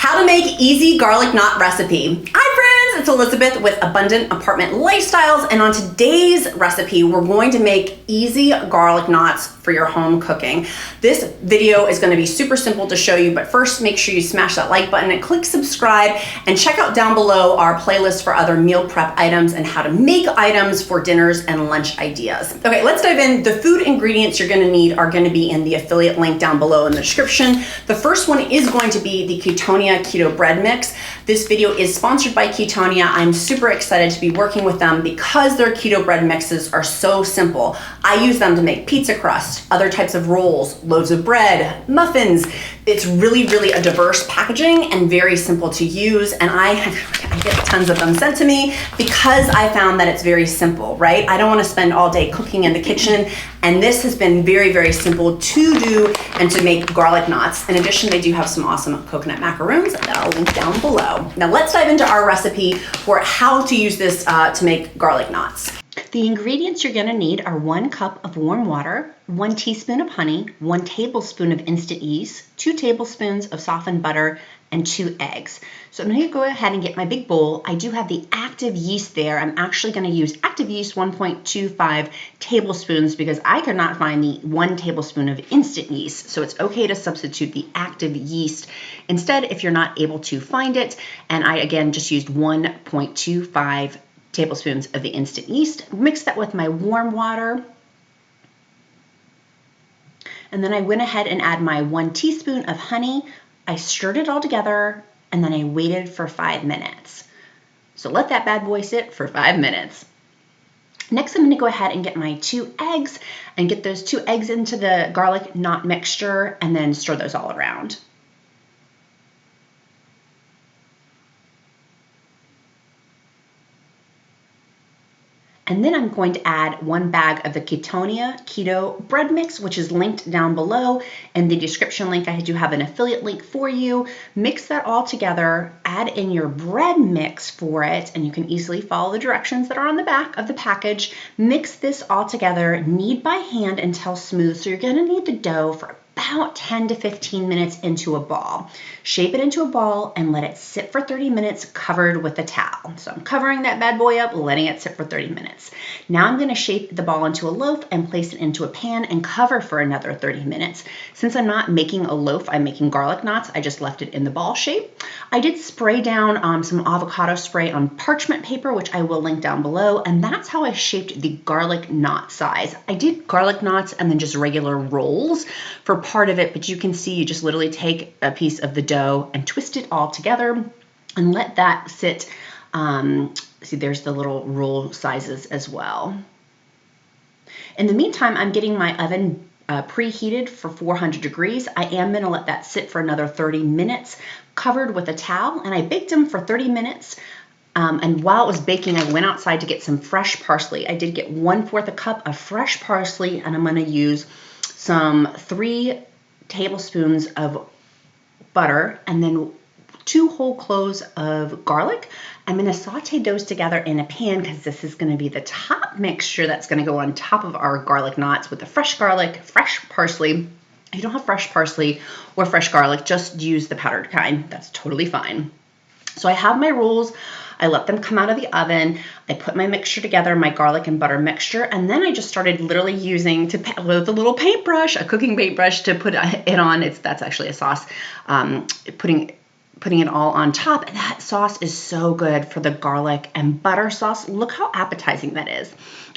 How to make easy garlic knot recipe. Hi friends, it's Elizabeth with Abundant Apartment Lifestyles, and on today's recipe, we're going to make easy garlic knots for your home cooking. This video is going to be super simple to show you, but first make sure you smash that like button and click subscribe, and check out down below our playlist for other meal prep items and how to make items for dinners and lunch ideas. Okay, let's dive in. The food ingredients you're going to need are going to be in the affiliate link down below in the description. The first one is going to be the KETONIA Keto Bread Mix. This video is sponsored by KETONIA. I'm super excited to be working with them because their keto bread mixes are so simple. I use them to make pizza crust, other types of rolls, loaves of bread, muffins. It's really a diverse packaging and very simple to use, and I get tons of them sent to me because I found that it's very simple, right? I don't want to spend all day cooking in the kitchen, and this has been very simple to do and to make garlic knots. In addition, they do have some awesome coconut macaroons that I'll link down below. Now let's dive into our recipe for how to use this to make garlic knots. The ingredients you're going to need are 1 cup of warm water, 1 teaspoon of honey, 1 tablespoon of instant yeast, 2 tablespoons of softened butter, and 2 eggs. So I'm going to go ahead and get my big bowl. I do have the active yeast there. I'm actually going to use active yeast 1.25 tablespoons because I could not find the 1 tablespoon of instant yeast. So it's okay to substitute the active yeast instead if you're not able to find it. And I again just used 1.25 tablespoons of the instant yeast. Mix that with my warm water. And then I went ahead and add my 1 teaspoon of honey. I stirred it all together, and then I waited for 5 minutes. So let that bad boy sit for 5 minutes. Next, I'm going to go ahead and get my 2 eggs and get those 2 eggs into the garlic knot mixture and then stir those all around. And then I'm going to add 1 bag of the KETONIA Keto Bread Mix, which is linked down below in the description link. I do have an affiliate link for you. Mix that all together, add in your bread mix for it, and you can easily follow the directions that are on the back of the package. Mix this all together, knead by hand until smooth. So you're gonna knead the dough for about 10 to 15 minutes into a ball. Shape it into a ball and let it sit for 30 minutes covered with a towel. So I'm covering that bad boy up, letting it sit for 30 minutes. Now I'm going to shape the ball into a loaf and place it into a pan and cover for another 30 minutes. Since I'm not making a loaf, I'm making garlic knots, I just left it in the ball shape. I did spray down some avocado spray on parchment paper, which I will link down below, and that's how I shaped the garlic knot size. I did garlic knots and then just regular rolls for part of it, but you can see you just literally take a piece of the dough and twist it all together and let that sit. See, there's the little roll sizes as well. In the meantime, I'm getting my oven preheated for 400 degrees. I am going to let that sit for another 30 minutes covered with a towel, and I baked them for 30 minutes. And while it was baking, I went outside to get some fresh parsley. I did get 1/4 a cup of fresh parsley, and I'm going to use some 3 tablespoons of butter and then 2 whole cloves of garlic. I'm going to saute those together in a pan because this is going to be the top mixture that's going to go on top of our garlic knots with the fresh garlic, fresh parsley. If you don't have fresh parsley or fresh garlic, just use the powdered kind. That's totally fine. So I have my rolls. I let them come out of the oven. I put my mixture together, my garlic and butter mixture, and then I just started literally using with a little paintbrush, a cooking paintbrush, to put it on. That's actually a sauce. Putting it all on top, and that sauce is so good for the garlic and butter sauce. Look how appetizing that is.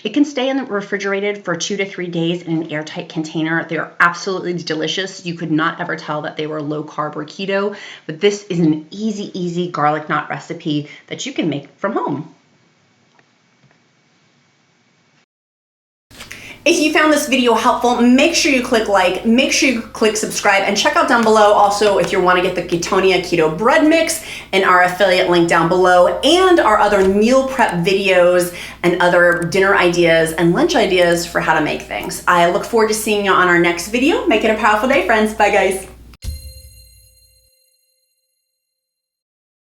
It can stay in the refrigerated for 2 to 3 days in an airtight container. They're absolutely delicious. You could not ever tell that they were low carb or keto, but this is an easy garlic knot recipe that you can make from home. If you found this video helpful, make sure you click like, make sure you click subscribe, and check out down below also if you want to get the KETONIA Keto Bread Mix and our affiliate link down below, and our other meal prep videos and other dinner ideas and lunch ideas for how to make things. I look forward to seeing you on our next video. Make it a powerful day, friends. Bye, guys.